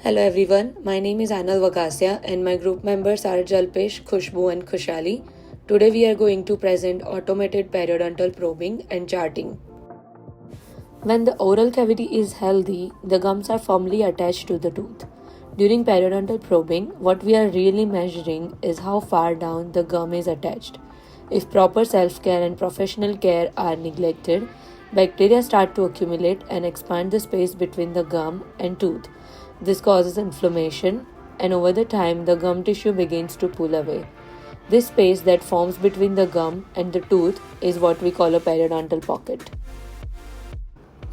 Hello everyone, my name is Anal Vakasya and my group members are Jalpesh, Khushbu and Khushali. Today we are going to present automated periodontal probing and charting. When the oral cavity is healthy, the gums are firmly attached to the tooth. During periodontal probing, what we are really measuring is how far down the gum is attached. If proper self-care and professional care are neglected, bacteria start to accumulate and expand the space between the gum and tooth. This causes inflammation, and over the time, the gum tissue begins to pull away. This space that forms between the gum and the tooth is what we call a periodontal pocket.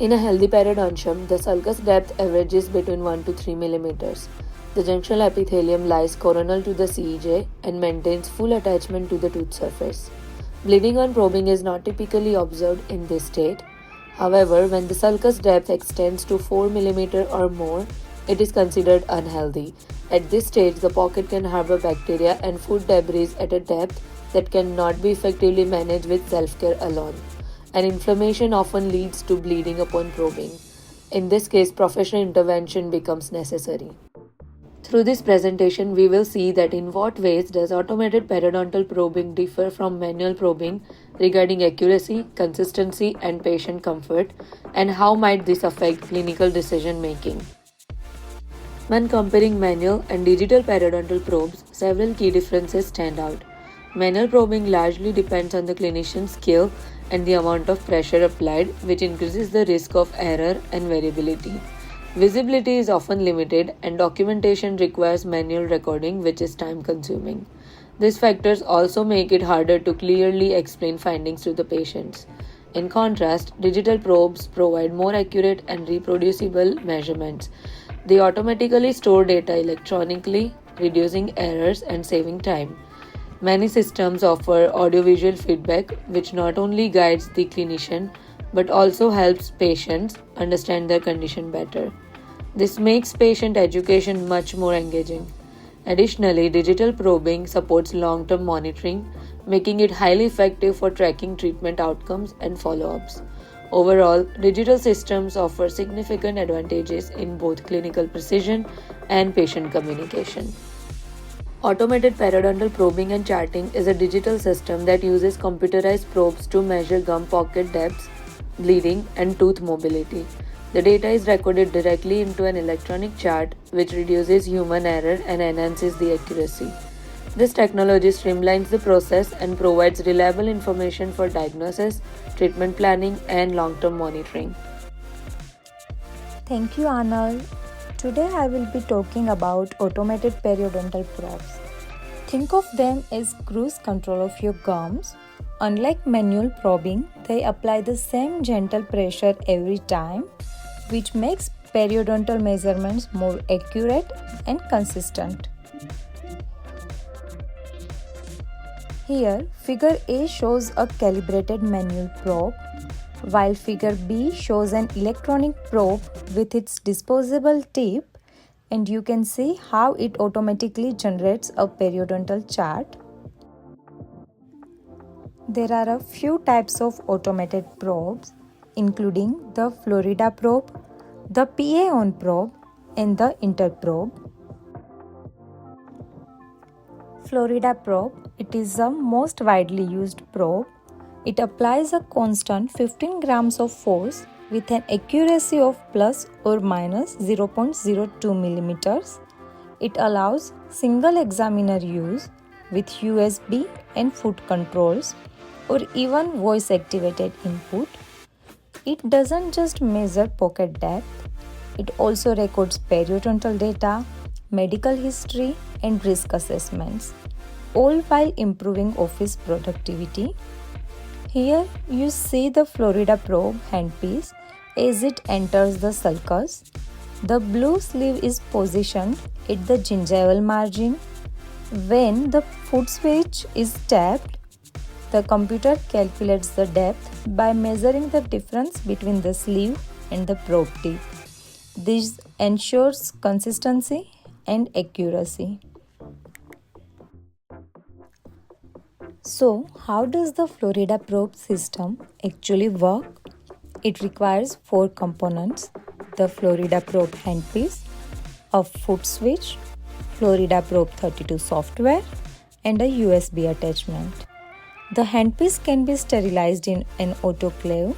In a healthy periodontium, the sulcus depth averages between 1 to 3 millimeters. The junctional epithelium lies coronal to the CEJ and maintains full attachment to the tooth surface. Bleeding on probing is not typically observed in this state. However, when the sulcus depth extends to 4 millimeters or more, it is considered unhealthy. At this stage, the pocket can harbor bacteria and food debris at a depth that cannot be effectively managed with self-care alone. And inflammation often leads to bleeding upon probing. In this case, professional intervention becomes necessary. Through this presentation, we will see that in what ways does automated periodontal probing differ from manual probing regarding accuracy, consistency, and patient comfort, and how might this affect clinical decision making. When comparing manual and digital periodontal probes, several key differences stand out. Manual probing largely depends on the clinician's skill and the amount of pressure applied, which increases the risk of error and variability. Visibility is often limited, and documentation requires manual recording, which is time consuming. These factors also make it harder to clearly explain findings to the patients. In contrast, digital probes provide more accurate and reproducible measurements. They automatically store data electronically, reducing errors and saving time. Many systems offer audiovisual feedback, which not only guides the clinician but also helps patients understand their condition better. This makes patient education much more engaging. Additionally, digital probing supports long-term monitoring, making it highly effective for tracking treatment outcomes and follow-ups. Overall, digital systems offer significant advantages in both clinical precision and patient communication. Automated periodontal probing and charting is a digital system that uses computerized probes to measure gum pocket depths, bleeding, and tooth mobility. The data is recorded directly into an electronic chart, which reduces human error and enhances the accuracy. This technology streamlines the process and provides reliable information for diagnosis, treatment planning, and long-term monitoring. Thank you, Anal. Today I will be talking about automated periodontal probes. Think of them as cruise control of your gums. Unlike manual probing, they apply the same gentle pressure every time, which makes periodontal measurements more accurate and consistent. Here, figure A shows a calibrated manual probe, while figure B shows an electronic probe with its disposable tip, and you can see how it automatically generates a periodontal chart. There are a few types of automated probes, including the Florida probe, the PA-on probe, and the interprobe. Florida probe, it is the most widely used probe. It applies a constant 15 grams of force with an accuracy of plus or minus 0.02 millimeters. It allows single examiner use with USB and foot controls or even voice activated input. It doesn't just measure pocket depth, it also records periodontal data, medical history, and risk assessments, all while improving office productivity. Here you see the Florida probe handpiece as it enters the sulcus. The blue sleeve is positioned at the gingival margin. When the foot switch is tapped, the computer calculates the depth by measuring the difference between the sleeve and the probe tip. This ensures consistency and accuracy. So, how does the Florida probe system actually work? It requires 4 components: the Florida probe handpiece, a foot switch, Florida Probe 32 software, and a USB attachment. The handpiece can be sterilized in an autoclave.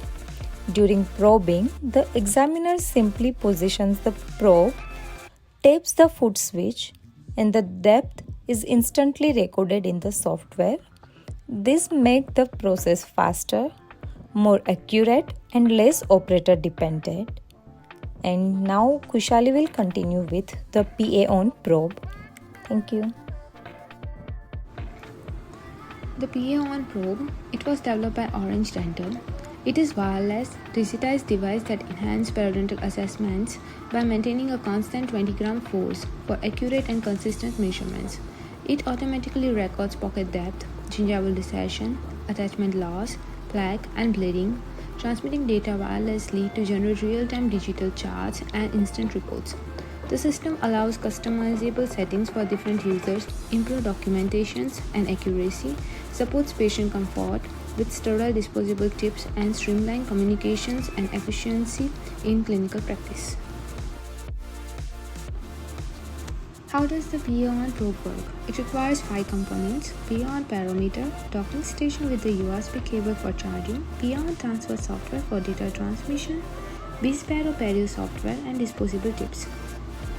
During probing, the examiner simply positions the probe, taps the foot switch, and the depth is instantly recorded in the software. This makes the process faster, more accurate, and less operator dependent. And now Kushali will continue with the PA on probe. Thank you. The PA-on probe, it was developed by Orange Dental. It is wireless, digitized device that enhances periodontal assessments by maintaining a constant 20-gram force for accurate and consistent measurements. It automatically records pocket depth, gingival dissection, attachment loss, plaque, and bleeding, transmitting data wirelessly to generate real-time digital charts and instant reports. The system allows customizable settings for different users, improves documentations and accuracy, supports patient comfort with sterile disposable tips, and streamline communications and efficiency in clinical practice. How does the PA-on probe work? It requires 5 components: PA-on parameter, docking station with the USB cable for charging, PA-on transfer software for data transmission, B-Sparrow perio software, and disposable tips.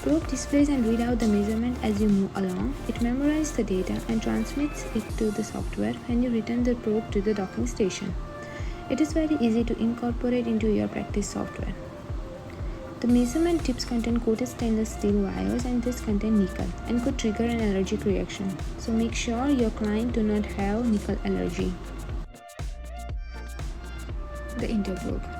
Probe displays and read out the measurement as you move along. It memorizes the data and transmits it to the software when you return the probe to the docking station. It is very easy to incorporate into your practice software. The measurement tips contain coated stainless steel wires, and this contain nickel and could trigger an allergic reaction. So make sure your client do not have nickel allergy. The interprobe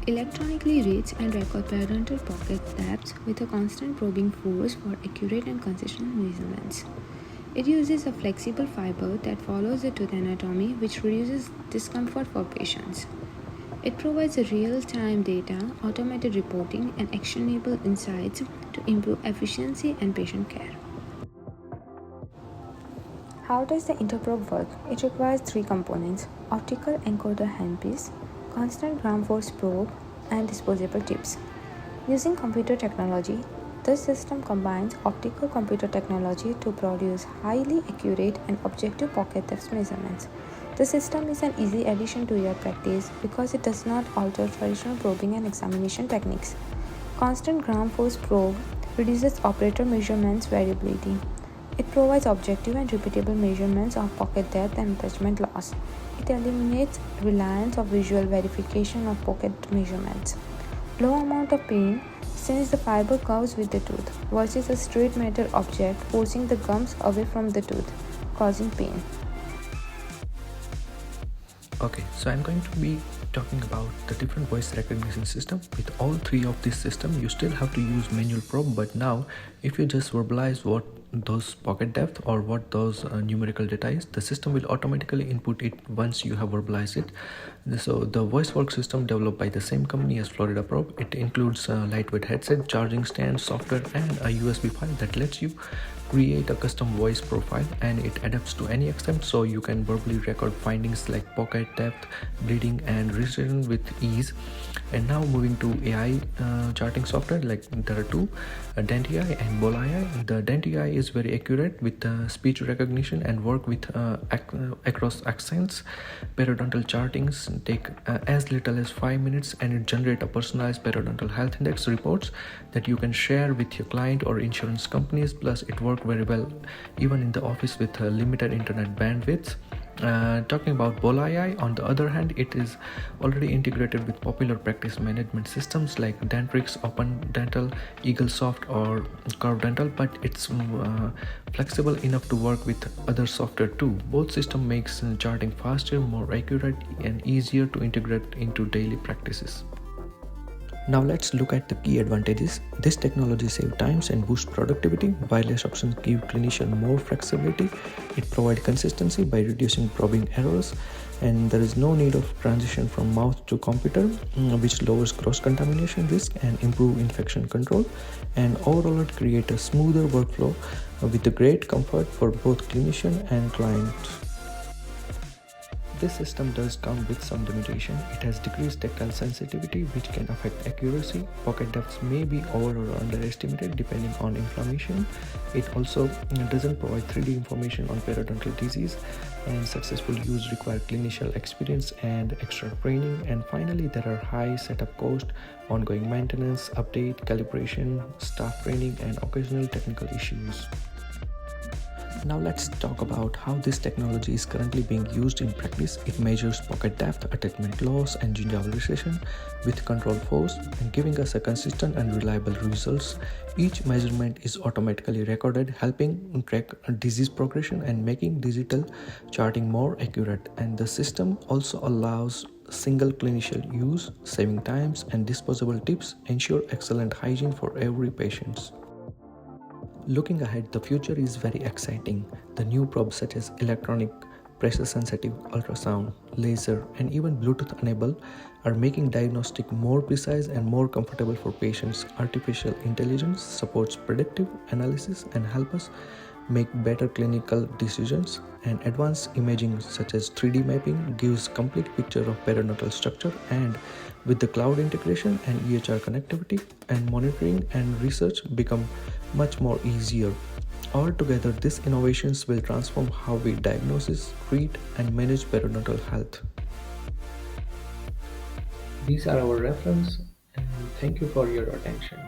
electronically reads and records periodontal pocket depths with a constant probing force for accurate and consistent measurements. It uses a flexible fiber that follows the tooth anatomy, which reduces discomfort for patients. It provides real-time data, automated reporting, and actionable insights to improve efficiency and patient care. How does the interprobe work? It requires 3 components: optical encoder handpiece, constant gram force probe, and disposable tips. Using computer technology, this system combines optical computer technology to produce highly accurate and objective pocket depth measurements. The system is an easy addition to your practice because it does not alter traditional probing and examination techniques. Constant gram force probe reduces operator measurements variability. It provides objective and repeatable measurements of pocket depth and attachment loss. It eliminates reliance of visual verification of pocket measurements. Low amount of pain since the fiber curves with the tooth versus a straight metal object forcing the gums away from the tooth, causing pain. Okay, so I'm going to be talking about the different voice recognition system. With all 3 of this system, you still have to use manual probe, but now if you just verbalize what those pocket depth or what those numerical data is, the system will automatically input it once you have verbalized it. So the voice work system developed by the same company as Florida Probe, it includes a lightweight headset, charging stand, software, and a USB file that lets you create a custom voice profile, and it adapts to any extent, so you can verbally record findings like pocket depth, bleeding, and recession with ease. And now moving to AI charting software, like there are 2, DentAI and BolAI. The DentAI is very accurate with speech recognition and work with across accents. Periodontal chartings take as little as 5 minutes, and it generates a personalized periodontal health index reports that you can share with your client or insurance companies. Plus it works very well even in the office with limited internet bandwidth. Talking about BolAI, on the other hand, it is already integrated with popular practice management systems like Dentrix, Open Dental, EagleSoft, or Curve Dental, but it's flexible enough to work with other software too. Both systems makes charting faster, more accurate, and easier to integrate into daily practices. Now let's look at the key advantages. This technology saves times and boosts productivity. Wireless options give clinicians more flexibility. It provides consistency by reducing probing errors, and there is no need of transition from mouth to computer, which lowers cross-contamination risk and improve infection control. And overall, it creates a smoother workflow with the great comfort for both clinician and client. This system does come with some limitation. It has decreased tactile sensitivity, which can affect accuracy. Pocket depths may be over or underestimated depending on inflammation. It also doesn't provide 3D information on periodontal disease, and successful use require clinician experience and extra training. And finally, there are high setup cost, ongoing maintenance, update, calibration, staff training, and occasional technical issues. Now let's talk about how this technology is currently being used in practice. It measures pocket depth, attachment loss, and gingival recession with control force, and giving us a consistent and reliable results. Each measurement is automatically recorded, helping track disease progression and making digital charting more accurate. And the system also allows single clinician use, saving times, and disposable tips ensure excellent hygiene for every patient. Looking ahead, the future is very exciting. The new probes such as electronic, pressure-sensitive ultrasound, laser, and even Bluetooth-enabled are making diagnostic more precise and more comfortable for patients. Artificial intelligence supports predictive analysis and help us make better clinical decisions, and advanced imaging such as 3D mapping gives complete picture of periodontal structure, and with the cloud integration and EHR connectivity and monitoring and research become much more easier. Altogether, these innovations will transform how we diagnose, treat, and manage periodontal health. These are our reference, and thank you for your attention.